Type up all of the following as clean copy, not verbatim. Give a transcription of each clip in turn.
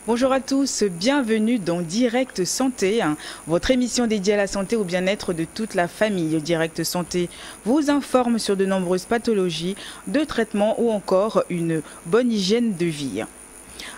Bonjour à tous, bienvenue dans Direct Santé, votre émission dédiée à la santé et au bien-être de toute la famille. Direct Santé vous informe sur de nombreuses pathologies, de traitements ou encore une bonne hygiène de vie.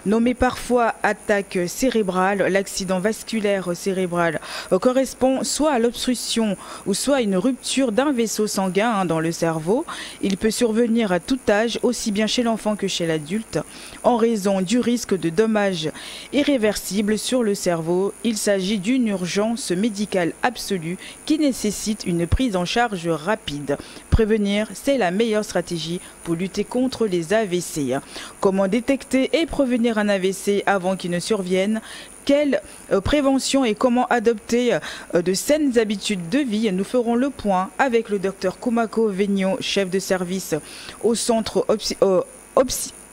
Nommé parfois attaque cérébrale, l'accident vasculaire cérébral correspond soit à l'obstruction ou soit à une rupture d'un vaisseau sanguin dans le cerveau. Il peut survenir à tout âge, aussi bien chez l'enfant que chez l'adulte, en raison du risque de dommages irréversibles sur le cerveau. Il s'agit d'une urgence médicale absolue qui nécessite une prise en charge rapide. Prévenir, c'est la meilleure stratégie pour lutter contre les AVC. Comment détecter et prévenir un AVC avant qu'il ne survienne? Quelle prévention et comment adopter de saines habitudes de vie? Nous ferons le point avec le docteur Koumako Vigno, chef de service au centre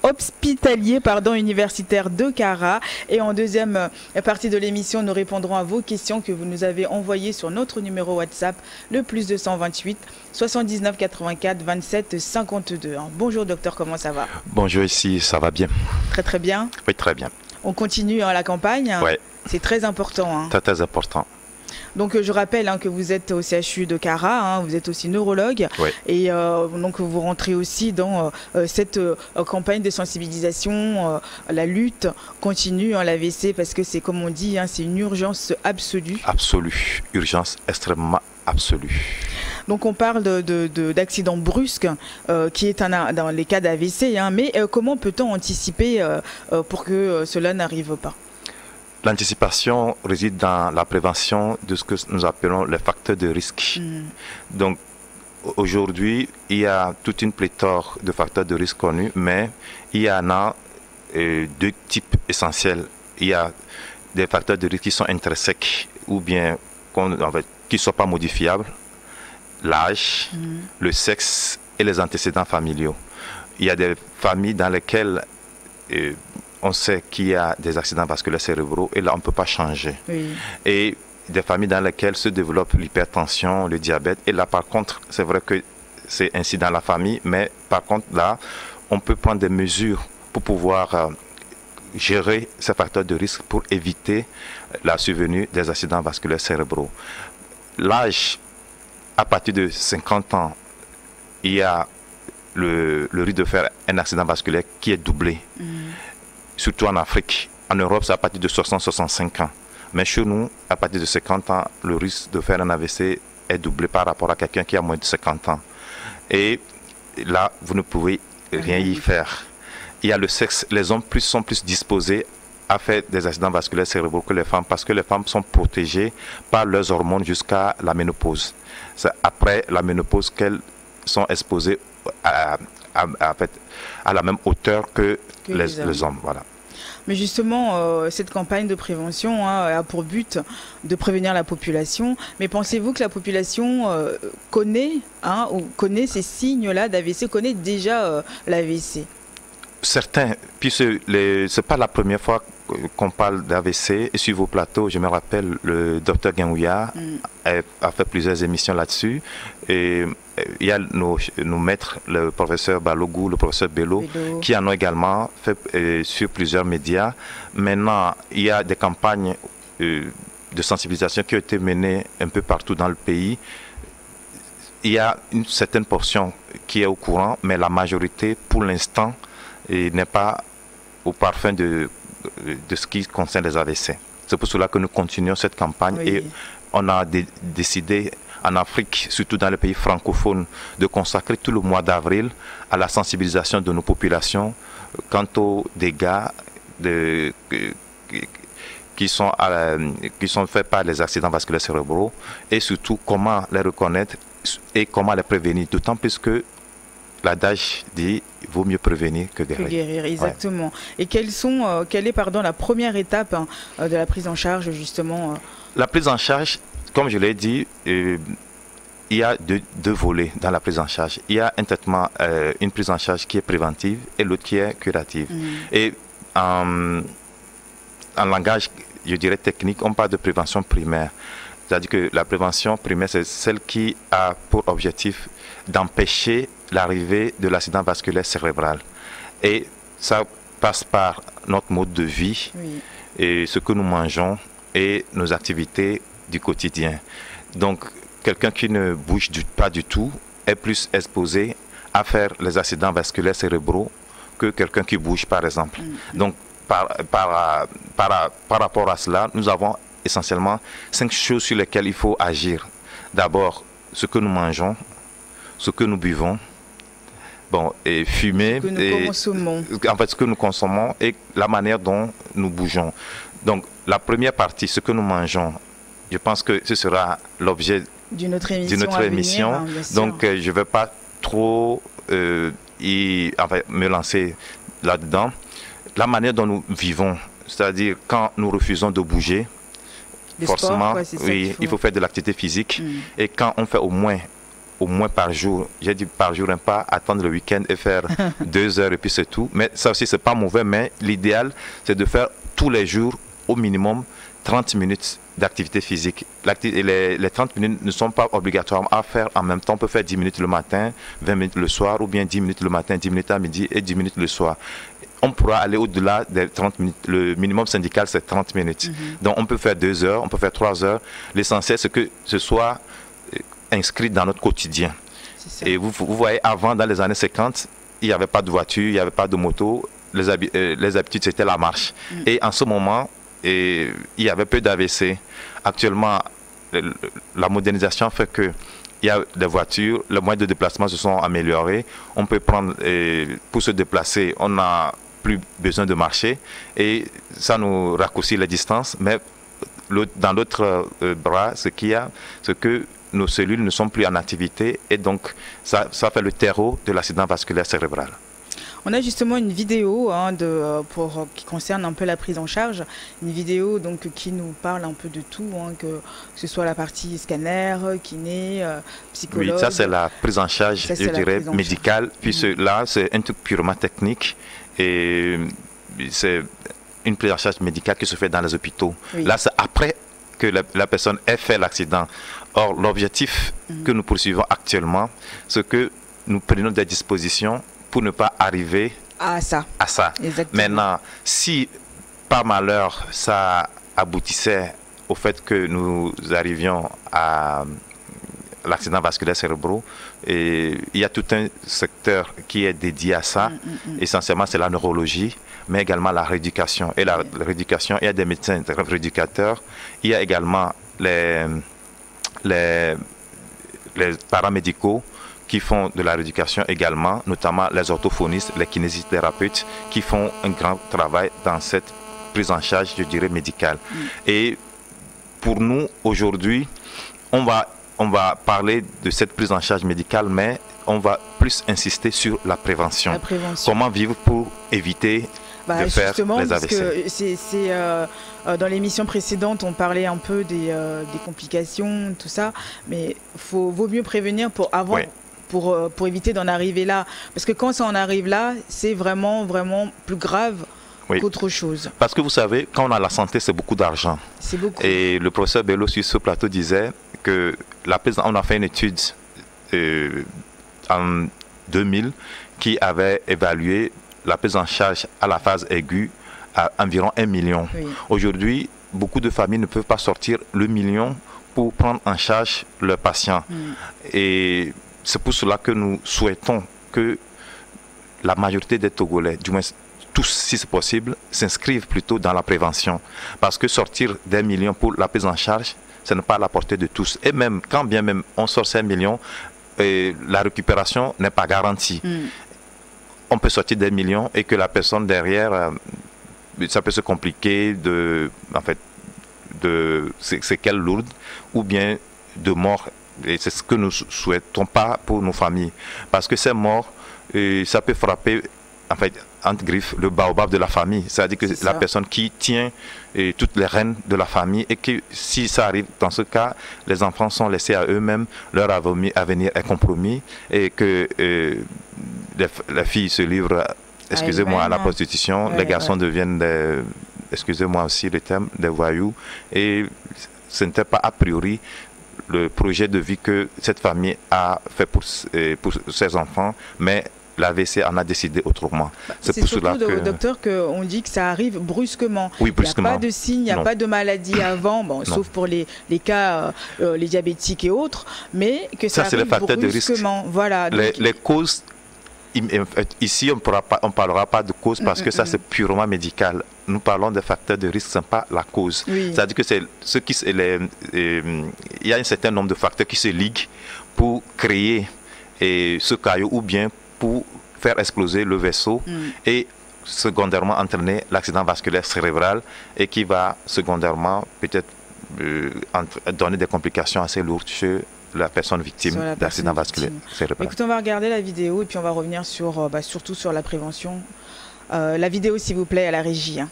hospitalier universitaire de Kara. Et en deuxième partie de l'émission, nous répondrons à vos questions que vous nous avez envoyées sur notre numéro WhatsApp, le +228 79 84 27 52. Bonjour docteur, comment ça va? Bonjour, ici ça va bien. Très très bien. Oui, très bien. On continue la campagne. Ouais. C'est très important. Très très important. Donc je rappelle que vous êtes au CHU de Kara, vous êtes aussi neurologue, ouais. Et donc vous rentrez aussi dans cette campagne de sensibilisation, la lutte continue, l'AVC, parce que c'est comme on dit, c'est une urgence absolue. Absolue, urgence extrêmement absolue. Donc on parle d'accidents brusques qui est dans les cas d'AVC, mais comment peut-on anticiper pour que cela n'arrive pas? L'anticipation réside dans la prévention de ce que nous appelons les facteurs de risque. Donc aujourd'hui, il y a toute une pléthore de facteurs de risque connus, mais il y en a deux types essentiels. Il y a des facteurs de risque qui sont intrinsèques ou bien qui ne sont pas modifiables, l'âge, le sexe et les antécédents familiaux. Il y a des familles dans lesquelles on sait qu'il y a des accidents vasculaires cérébraux et là on ne peut pas changer. Oui. Et des familles dans lesquelles se développe l'hypertension, le diabète. Et là par contre, c'est vrai que c'est ainsi dans la famille, mais par contre là, on peut prendre des mesures pour pouvoir gérer ces facteurs de risque pour éviter la survenue des accidents vasculaires cérébraux. L'âge, à partir de 50 ans, il y a le risque de faire un accident vasculaire qui est doublé. Surtout en Afrique. En Europe, c'est à partir de 60-65 ans. Mais chez nous, à partir de 50 ans, le risque de faire un AVC est doublé par rapport à quelqu'un qui a moins de 50 ans. Et là, vous ne pouvez rien y faire. Il y a le sexe. Les hommes sont plus disposés à faire des accidents vasculaires cérébraux que les femmes parce que les femmes sont protégées par leurs hormones jusqu'à la ménopause. C'est après la ménopause qu'elles sont exposées à la même hauteur que les hommes. Voilà. Mais justement, cette campagne de prévention a pour but de prévenir la population. Mais pensez-vous que la population connaît ces signes-là d'AVC, connaît déjà l'AVC? Certains, puisque ce n'est pas la première fois qu'on parle d'AVC. Et sur vos plateaux, je me rappelle, le docteur Genouya a fait plusieurs émissions là-dessus. Et il y a nos maîtres, le professeur Balogou, le professeur Bello, qui en ont également fait sur plusieurs médias. Maintenant, il y a des campagnes de sensibilisation qui ont été menées un peu partout dans le pays. Il y a une certaine portion qui est au courant, mais la majorité, pour l'instant, n'est pas au parfum de ce qui concerne les AVC. C'est pour cela que nous continuons cette campagne et on a décidé en Afrique, surtout dans les pays francophones, de consacrer tout le mois d'avril à la sensibilisation de nos populations quant aux dégâts qui sont faits par les accidents vasculaires cérébraux et surtout comment les reconnaître et comment les prévenir, d'autant plus que l'adage dit « vaut mieux prévenir que guérir ». Que guérir, exactement. Et quelle est la première étape de la prise en charge, justement La prise en charge, comme je l'ai dit, il y a deux volets dans la prise en charge. Il y a un traitement, une prise en charge qui est préventive et l'autre qui est curative. Et en langage, je dirais technique, on parle de prévention primaire. C'est-à-dire que la prévention primaire, c'est celle qui a pour objectif d'empêcher l'arrivée de l'accident vasculaire cérébral. Et ça passe par notre mode de vie, et ce que nous mangeons et nos activités du quotidien. Donc, quelqu'un qui ne bouge pas du tout est plus exposé à faire les accidents vasculaires cérébraux que quelqu'un qui bouge, par exemple. Donc, par rapport à cela, nous avons essentiellement 5 choses sur lesquelles il faut agir. D'abord, ce que nous mangeons, ce que nous buvons, et fumer, ce que nous consommons et la manière dont nous bougeons. Donc, la première partie, ce que nous mangeons, je pense que ce sera l'objet d'une autre émission. Donc, je ne vais pas trop me lancer là-dedans. La manière dont nous vivons, c'est-à-dire quand nous refusons de bouger, forcément, il faut faire de l'activité physique. Et quand on fait au moins par jour, j'ai dit par jour, pas attendre le week-end et faire 2 heures et puis c'est tout. Mais ça aussi, c'est pas mauvais, mais l'idéal, c'est de faire tous les jours au minimum 30 minutes d'activité physique. Les 30 minutes ne sont pas obligatoirement à faire en même temps. On peut faire 10 minutes le matin, 20 minutes le soir, ou bien 10 minutes le matin, 10 minutes à midi et 10 minutes le soir. On pourra aller au-delà des 30 minutes. Le minimum syndical, c'est 30 minutes. Donc, on peut faire 2 heures, on peut faire 3 heures. L'essentiel, c'est que ce soit inscrit dans notre quotidien. Et vous voyez, avant, dans les années 50, il n'y avait pas de voiture, il n'y avait pas de moto. Les habitudes, c'était la marche. Et en ce moment, il y avait peu d'AVC. Actuellement, la modernisation fait que il y a des voitures, les moyens de déplacement se sont améliorés. On peut prendre, pour se déplacer, on n'a plus besoin de marcher et ça nous raccourcit les distances. Mais dans l'autre bras, ce qu'il y a, c'est que nos cellules ne sont plus en activité et donc ça fait le terreau de l'accident vasculaire cérébral. On a justement une vidéo qui concerne un peu la prise en charge, une vidéo donc qui nous parle un peu de tout, que ce soit la partie scanner, kiné, psychologue. Oui, ça c'est la prise en charge, je dirais, médicale, puis là c'est un truc purement technique et c'est une prise en charge médicale qui se fait dans les hôpitaux. Là c'est après que la personne ait fait l'accident. Or l'objectif que nous poursuivons actuellement, c'est que nous prenons des dispositions pour ne pas arriver à ça. Exactement. Maintenant, si par malheur ça aboutissait au fait que nous arrivions à l'accident vasculaire cérébraux, et il y a tout un secteur qui est dédié à ça. Essentiellement, c'est la neurologie, mais également la rééducation. Et la rééducation, il y a des médecins rééducateurs, il y a également les paramédicaux qui font de la rééducation également, notamment les orthophonistes, les kinésithérapeutes, qui font un grand travail dans cette prise en charge, je dirais, médicale. Et pour nous, aujourd'hui, on va parler de cette prise en charge médicale, mais on va plus insister sur la prévention. Comment vivre pour éviter de faire les AVC. Dans l'émission précédente, on parlait un peu des complications, tout ça, mais vaut mieux prévenir pour éviter d'en arriver là. Parce que quand ça en arrive là, c'est vraiment plus grave qu'autre chose. Parce que vous savez, quand on a la santé, c'est beaucoup d'argent. C'est beaucoup. Et le professeur Bello sur ce plateau disait que on a fait une étude en 2000 qui avait évalué la prise en charge à la phase aiguë à environ 1 million. Aujourd'hui, beaucoup de familles ne peuvent pas sortir le million pour prendre en charge leurs patients. Et c'est pour cela que nous souhaitons que la majorité des Togolais, du moins tous si c'est possible, s'inscrivent plutôt dans la prévention. Parce que sortir d'1 million pour la prise en charge, ce n'est pas à la portée de tous. Et même, quand bien même on sort 5 millions, la récupération n'est pas garantie. On peut sortir des millions et que la personne derrière, ça peut se compliquer de séquelles lourdes ou bien de mort. Et c'est ce que nous ne souhaitons pas pour nos familles. Parce que ces morts, ça peut frapper, entre griffes, le baobab de la famille. C'est-à-dire que la personne qui tient toutes les rênes de la famille et que si ça arrive dans ce cas, les enfants sont laissés à eux-mêmes, leur avenir est compromis et que les filles se livrent, excusez-moi, à la prostitution, les garçons deviennent des, excusez-moi aussi le terme, des voyous. Et ce n'était pas a priori le projet de vie que cette famille a fait pour ses enfants, mais l'AVC en a décidé autrement. C'est pour cela que, docteur, qu'on dit que ça arrive brusquement. Oui, brusquement. Il n'y a pas de signes, il n'y a pas de maladie avant, bon, sauf pour les cas, les diabétiques et autres, mais que ça arrive brusquement. Voilà. Les causes, ici, on ne parlera pas de cause parce que ça, c'est purement médical. Nous parlons des facteurs de risque, ce n'est pas la cause. Oui. C'est-à-dire que il y a un certain nombre de facteurs qui se liguent pour créer ce caillot ou bien pour faire exploser le vaisseau et secondairement entraîner l'accident vasculaire cérébral et qui va secondairement peut-être donner des complications assez lourdes chez la personne victime d'accident vasculaire cérébral. Écoute, on va regarder la vidéo et puis on va revenir sur, surtout sur la prévention. La vidéo, s'il vous plaît, à la régie. Hein.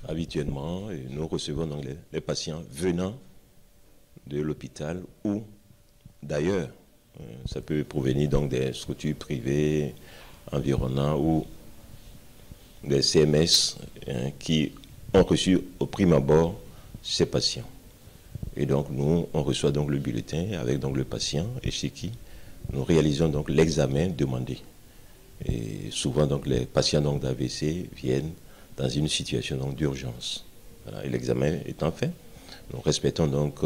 Habituellement, nous recevons donc les patients venant de l'hôpital ou d'ailleurs. Ça peut provenir donc des structures privées environnantes ou des CMS qui ont reçu au prime abord ces patients. Et donc nous, on reçoit donc le bulletin avec donc le patient et chez qui nous réalisons donc l'examen demandé. Et souvent donc les patients donc d'AVC viennent dans une situation donc d'urgence. Voilà, et l'examen étant fait, nous respectons donc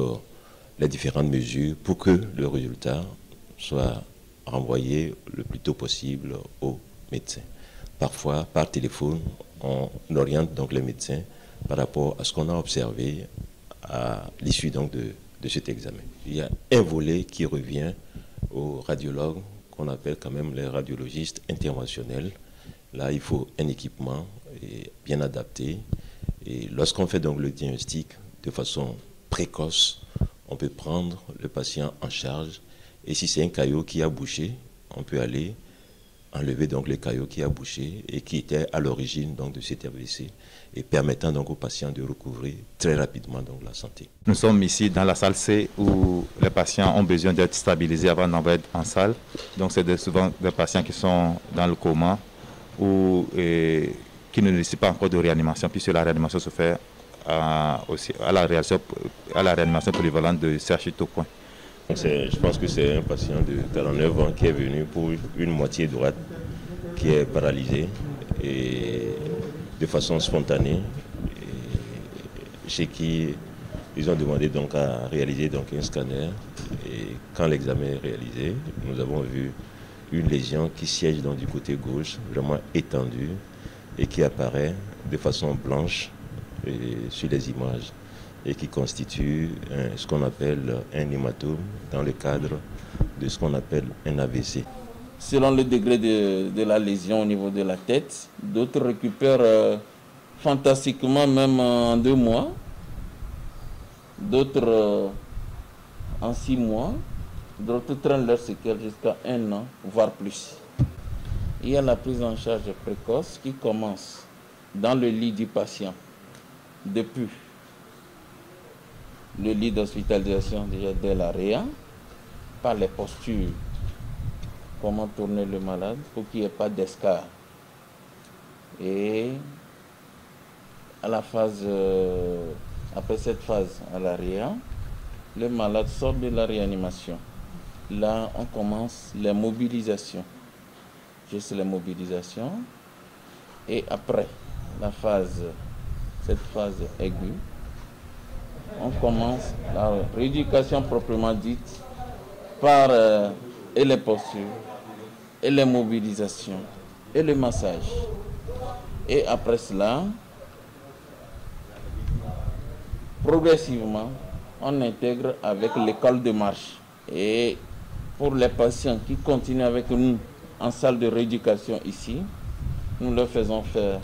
les différentes mesures pour que le résultat soit renvoyé le plus tôt possible au médecin. Parfois, par téléphone, on oriente donc les médecins par rapport à ce qu'on a observé à l'issue donc de cet examen. Il y a un volet qui revient aux radiologues, qu'on appelle quand même les radiologistes interventionnels. Là, il faut un équipement bien adapté. Et lorsqu'on fait donc le diagnostic de façon précoce, on peut prendre le patient en charge. Et si c'est un caillot qui a bouché, on peut aller enlever donc le caillot qui a bouché et qui était à l'origine donc de cet AVC et permettant donc aux patients de recouvrer très rapidement donc la santé. Nous sommes ici dans la salle C où les patients ont besoin d'être stabilisés avant d'envoyer en salle. Donc c'est souvent des patients qui sont dans le coma ou qui ne nécessitent pas encore de réanimation puisque la réanimation se fait aussi à la réanimation polyvalente de CHU Tocoin. Je pense que c'est un patient de 49 ans qui est venu pour une moitié droite qui est paralysée et de façon spontanée, chez qui ils ont demandé donc à réaliser donc un scanner. Et quand l'examen est réalisé, nous avons vu une lésion qui siège donc du côté gauche, vraiment étendue et qui apparaît de façon blanche sur les images, et qui constitue ce qu'on appelle un hématome dans le cadre de ce qu'on appelle un AVC. Selon le degré de la lésion au niveau de la tête, d'autres récupèrent fantastiquement même en 2 mois, d'autres en 6 mois, d'autres traînent leurs séquelles jusqu'à 1 an, voire plus. Il y a la prise en charge précoce qui commence dans le lit du patient depuis le lit d'hospitalisation déjà dès la réa, par les postures, comment tourner le malade pour qu'il n'y ait pas d'escar. Et à la phase, après cette phase à la réa, le malade sort de la réanimation. Là, on commence les mobilisations, juste les mobilisations. Et après cette phase aiguë, on commence la rééducation proprement dite par et les postures, et les mobilisations, et le massage. Et après cela, progressivement, on intègre avec l'école de marche. Et pour les patients qui continuent avec nous en salle de rééducation ici, nous leur faisons faire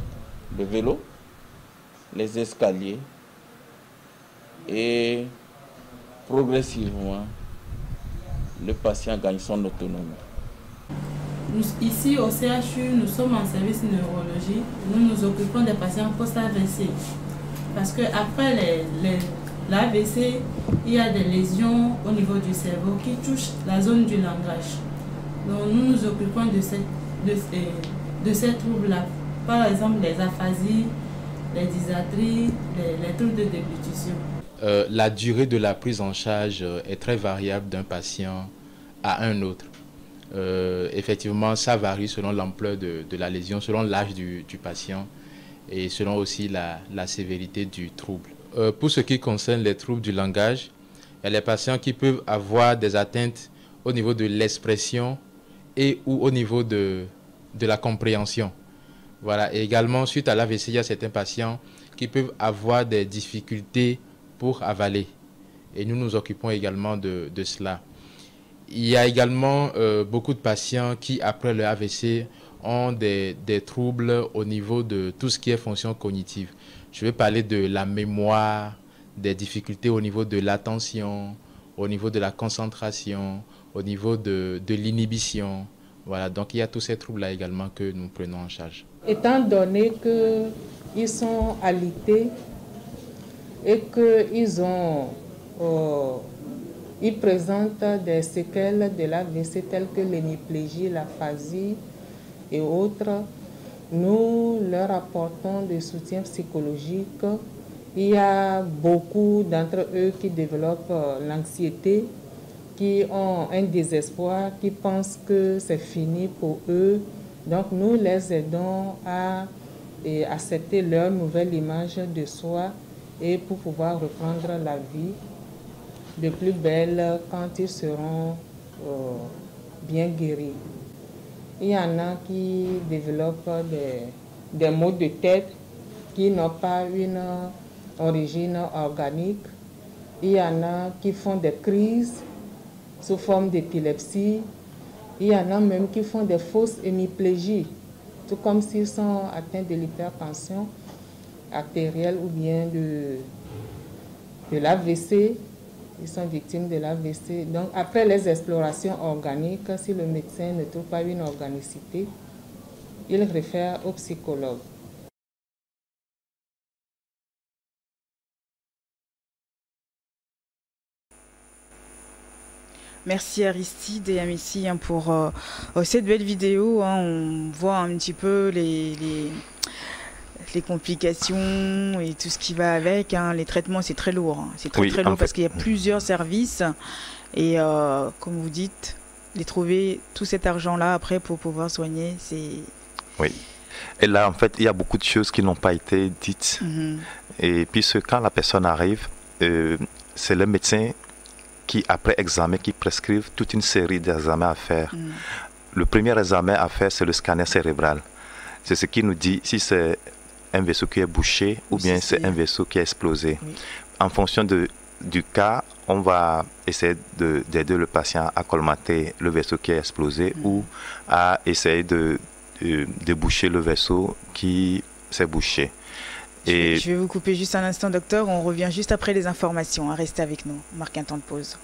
le vélo, les escaliers, et progressivement, le patient gagne son autonomie. Ici au CHU, nous sommes en service neurologie. Nous nous occupons des patients post-AVC. Parce qu'après l'AVC, il y a des lésions au niveau du cerveau qui touchent la zone du langage. Donc nous nous occupons de ces troubles-là. Par exemple, les aphasies, les dysarthries, les troubles de déglutition. La durée de la prise en charge est très variable d'un patient à un autre. Effectivement, ça varie selon l'ampleur de la lésion, selon l'âge du patient et selon aussi la sévérité du trouble. Pour ce qui concerne les troubles du langage, il y a les patients qui peuvent avoir des atteintes au niveau de l'expression et ou au niveau de la compréhension. Voilà. Et également, suite à l'AVC, il y a certains patients qui peuvent avoir des difficultés pour avaler. Et nous nous occupons également de cela. Il y a également beaucoup de patients qui, après le AVC, ont des troubles au niveau de tout ce qui est fonction cognitive. Je vais parler de la mémoire, des difficultés au niveau de l'attention, au niveau de la concentration, au niveau de l'inhibition. Voilà, donc il y a tous ces troubles-là également que nous prenons en charge. Étant donné qu'ils sont alités et qu'ils présentent des séquelles de l'AVC telles que l'hémiplégie, l'aphasie et autres, nous leur apportons des soutiens psychologiques. Il y a beaucoup d'entre eux qui développent l'anxiété, qui ont un désespoir, qui pensent que c'est fini pour eux. Donc nous les aidons à accepter leur nouvelle image de soi et pour pouvoir reprendre la vie de plus belle quand ils seront bien guéris. Il y en a qui développent des maux de tête qui n'ont pas une origine organique. Il y en a qui font des crises sous forme d'épilepsie. Il y en a même qui font des fausses hémiplégies, tout comme s'ils sont atteints de l'hypertension artérielle ou bien de l'AVC. Ils sont victimes de l'AVC. Donc, après les explorations organiques, si le médecin ne trouve pas une organicité, il réfère au psychologue. Merci Aristide et Amici pour cette belle vidéo. On voit un petit peu les complications et tout ce qui va avec. Les traitements, c'est très lourd. C'est très lourd parce qu'il y a plusieurs services. Et comme vous dites, de trouver tout cet argent-là après pour pouvoir soigner, c'est... Oui. Et là, en fait, il y a beaucoup de choses qui n'ont pas été dites. Et puis, quand la personne arrive, c'est le médecin qui, après examen, qui prescrivent toute une série d'examens à faire. Le premier examen à faire, c'est le scanner cérébral. C'est ce qui nous dit si c'est un vaisseau qui est bouché ou bien c'est un vaisseau qui est explosé. En fonction du cas, on va essayer d'aider le patient à colmater le vaisseau qui est explosé ou à essayer de boucher le vaisseau qui s'est bouché. Je vais vous couper juste un instant, docteur. On revient juste après les informations. Restez avec nous. On marque un temps de pause.